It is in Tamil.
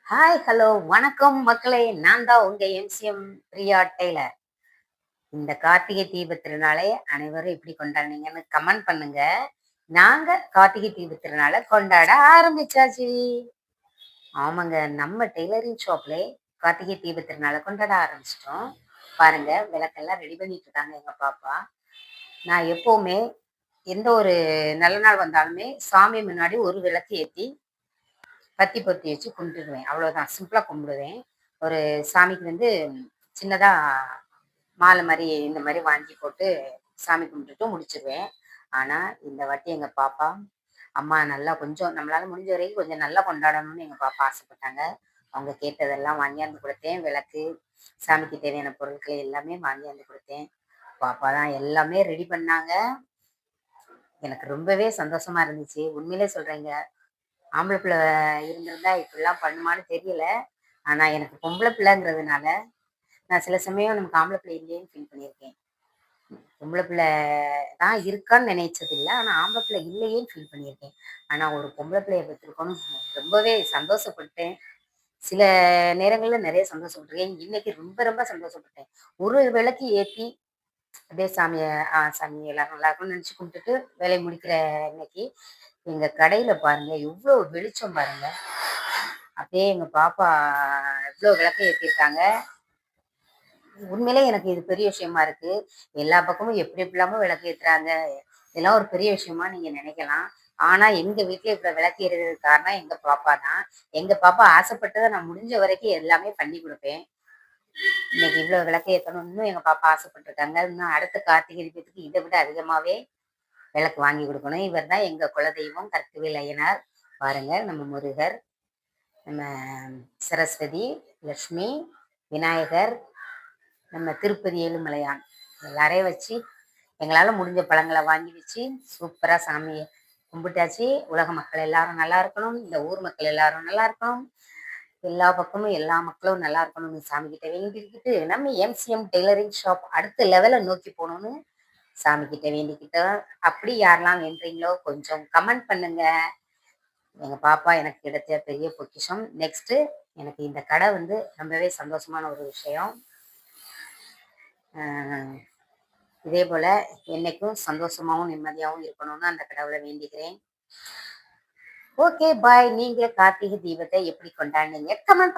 ஹாய், ஹலோ, வணக்கம் மக்களே. நான் தான் உங்க எம்சிஎம் பிரியா டெய்லர். இந்த கார்த்திகை தீப திருநாளை அனைவரும் எப்படி கொண்டாடுனீங்கன்னு கமெண்ட் பண்ணுங்க. நாங்க கார்த்திகை தீப திருநாளை கொண்டாட ஆரம்பிச்சாச்சு. ஆமாங்க, நம்ம டெய்லரிங் ஷாப்ல கார்த்திகை தீப திருநாளை கொண்டாட ஆரம்பிச்சிட்டோம். பாருங்க, விளக்கெல்லாம் ரெடி பண்ணிட்டு இருக்காங்க எங்க பாப்பா. நான் எப்பவுமே எந்த ஒரு நல்ல நாள் வந்தாலுமே சாமி முன்னாடி ஒரு விளக்கு ஏத்தி பத்தி பொத்தி வச்சு கும்பிட்டுருவேன். அவ்வளோதான், சிம்பிளா கும்பிடுவேன். ஒரு சாமிக்கு சின்னதா மாலை மாரி இந்த மாரி வாங்கி போட்டு சாமி கும்பிட்டுட்டு முடிச்சிருவேன். ஆனா, இந்த வாட்டி எங்க பாப்பா, அம்மா நல்லா கொஞ்சம் நம்மளால முடிஞ்ச வரைக்கும் கொஞ்சம் நல்லா கொண்டாடணும்னு எங்க பாப்பா ஆசைப்பட்டாங்க. அவங்க கேட்டதெல்லாம் வாங்கியாந்து குடுத்தேன். விளக்கு, சாமிக்கு தேவையான பொருட்களை எல்லாமே வாங்கியாந்து குடுத்தேன். பாப்பா தான் எல்லாமே ரெடி பண்ணாங்க. எனக்கு ரொம்பவே சந்தோஷமா இருந்துச்சு. உண்மையிலே சொல்றேங்க. ஆம்பள பிள்ளை இருந்திருந்தா இப்படிலாம் பண்ணுமான்னு தெரியல. ஆனா எனக்கு பொம்பள பிள்ளைங்கிறதுனால, நான் சில சமயம் நமக்கு ஆம்பள பிள்ளை இல்லையேன்னு ஃபீல் பண்ணியிருக்கேன். பொம்பள பிள்ளை தான் இருக்கான்னு நினைச்சது இல்ல. ஆனா ஆம்பள பிள்ளை இல்லையேன்னு ஃபீல் பண்ணியிருக்கேன். ஆனா ஒரு பொம்பள பிள்ளைய பெற்றிருக்கோன்னு ரொம்பவே சந்தோஷப்பட்டேன். சில நேரங்கள்ல நெறைய சந்தோஷப்பட்டுருக்கேன். இன்னைக்கு ரொம்ப ரொம்ப சந்தோஷப்பட்டேன். ஒரு விளக்கு ஏத்தி அப்படியே சாமிய சாமி எல்லாரும் நல்லா இருக்கும்னு நினைச்சு கும்பிட்டுட்டு வேலைய முடிக்கிற இன்னைக்கு, எங்க கடையில பாருங்க எவ்ளோ வெளிச்சம் பாருங்க. அப்படியே எங்க பாப்பா எவ்ளோ விளக்கு ஏத்தியிருக்காங்க. உண்மையிலே எனக்கு இது பெரிய விஷயமா இருக்கு. எல்லா பக்கமும் எப்படி எப்படிலாமோ விளக்கு ஏத்துறாங்க. இதெல்லாம் ஒரு பெரிய விஷயமா நீங்க நினைக்கலாம். ஆனா எங்க வீட்ல இவ்வளோ விளக்கு எரியறதுக்கு காரணம் எங்க பாப்பா தான். எங்க பாப்பா ஆசைப்பட்டத நான் முடிஞ்ச வரைக்கும் எல்லாமே பண்ணி குடுப்பேன். இன்னைக்கு இவ்வளோ விளக்கு ஏத்தணும்னு எங்க பாப்பா ஆசைப்பட்டுருக்காங்க. இன்னும் அடுத்த கார்த்திகை தீபத்துக்கு இத விட அதிகமாவே விளக்கு வாங்கி குடுக்கணும். இவர் தான் எங்க குலதெய்வம் கற்பகவேல் ஐயனார். பாருங்க, நம்ம முருகர், நம்ம சரஸ்வதி, லட்சுமி, விநாயகர், நம்ம திருப்பதி ஏழுமலையான் எல்லாரையும் வச்சு எங்களால முடிஞ்ச பழங்கள வாங்கி வச்சு சூப்பரா சாமிய கும்பிட்டாச்சு. உலக மக்கள் எல்லாரும் நல்லா இருக்கணும். இந்த ஊர் மக்கள் எல்லாரும் நல்லா இருக்கணும். எல்லா பக்கமும் எல்லா மக்களும் நல்லா இருக்கணும்னு சாமிகிட்ட வேண்டிக்கிட்டு, நம்ம எம்சிஎம் டெய்லரிங் ஷாப் அடுத்த லெவல நோக்கி போணும்னு சாமிகிட்ட வேண்டிக்கிட்டோம். அப்படி யாரெல்லாம் வேண்டுறீங்களோ கொஞ்சம் கமெண்ட் பண்ணுங்க. எங்க பாப்பா எனக்கு கிடைச்ச பெரிய பொக்கிஷம். நெக்ஸ்ட்டு எனக்கு இந்த கடை ரொம்பவே சந்தோஷமான ஒரு விஷயம். அ இதே போல என்னைக்கும் சந்தோஷமாவும், நிம்மதியாவும் இருக்கணும்னு அந்த கடவுள வேண்டிக்கிறேன். ஓகே, பாய். நீங்க கார்த்திகை தீபத்தை எப்படி கொண்டாடுனீங்க? கமெண்ட்